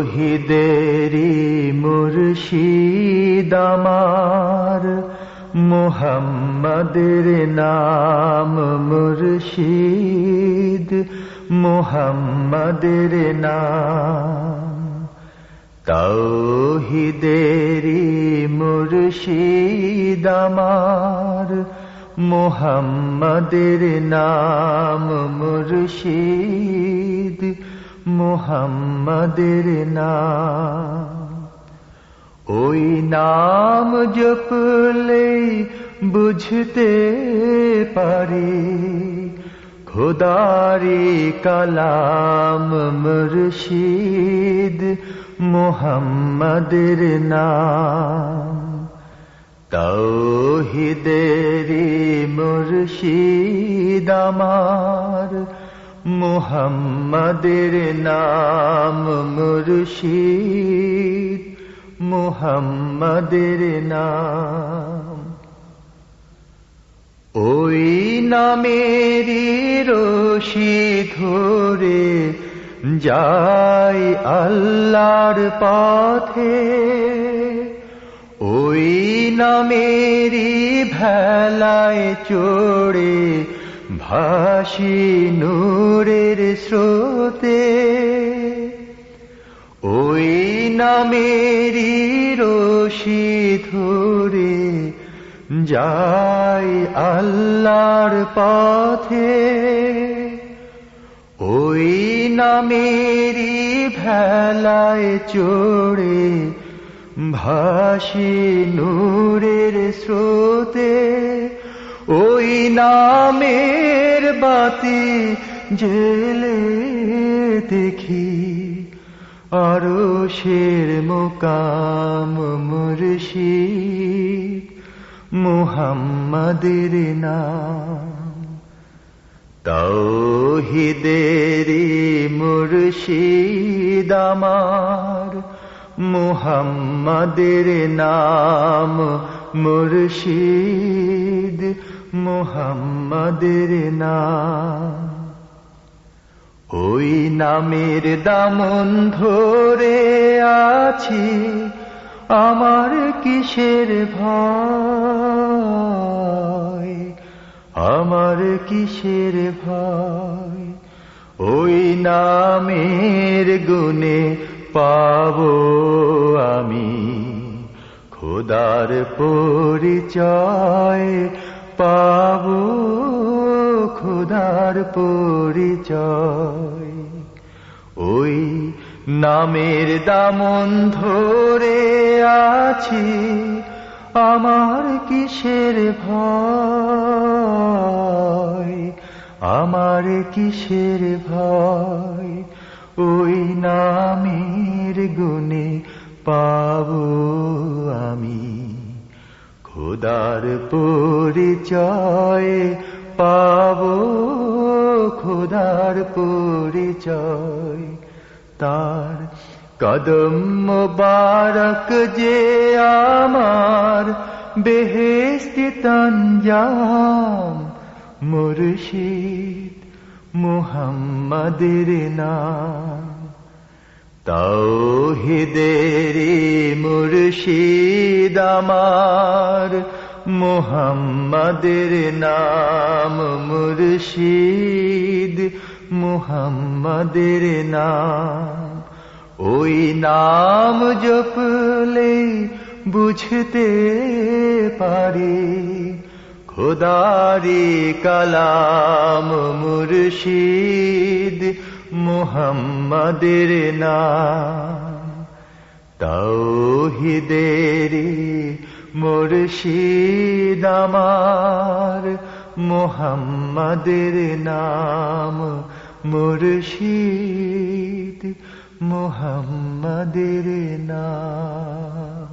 তৌহিদেরি মুর্শিদ আমার, মুহাম্মাদের নাম মুর্শিদ, মুহাম্মাদের নাম। তৌহিদেরি মুর্শিদ আমার, মুহাম্মাদের নাম মুর্শিদ, মুহাম্মাদের নাম। ওই নাম জপলেই বুঝতে পারি খোদারি কালাম মুর্শিদ, মুহাম্মাদের নাম। তৌহিদেরি মুর্শিদ আমার, মুহাম্মাদের নাম মুর্শিদ, মুহাম্মাদের নাম। ওই নামেরই রশি ধরে যাই আল্লাহর পথে, ওই নামেরই ভেলায় চড়ে ভাসি নূরের স্রোতে। ওই নামেরই রশি ধরে যাই আল্লাহর পথে, ওই নামেরই ভেলায় চড়ে ভাসি নূরের স্রোতে। ওই নামের বাতি জেলে দেখি আরশের মুকাম মুর্শিদ, মুহাম্মাদের নাম। তৌহিদেরি মুর্শিদ আমার, মুহাম্মাদের নাম মুর্শিদ, মুহাম্মাদের নাম। ওই নামের দামন ধরে আছি, আমার কিসের ভয়, আমার কিসের ভয়। ওই নামের গুণে পাবো আমি খোদার পরিচয়, পাবো খোদার পরিচয়। ওই নামের দামন ধরে আছি, আমার কিসের ভয়, আমার কিসের ভয়। ওই নামের গুণে পাবো আমি খোদার পরিচয়, পাবো খোদার পরিচয়। তার কদম মোবারক যে আমার বেহেশতি তঞ্জাম মুর্শিদ, মুহাম্মাদের নাম। তৌহিদেরি মুর্শিদ আমার, মুহাম্মাদের নাম মুর্শিদ, মুহাম্মাদের নাম। ওই নাম জপলে বুঝতে পারি খোদারি কালাম মুর্শিদ, মুহাম্মাদের নাম। তৌহিদেরি মুর্শিদ আমার, মুহাম্মাদের নাম মুর্শিদ, মুহাম্মাদের নাম।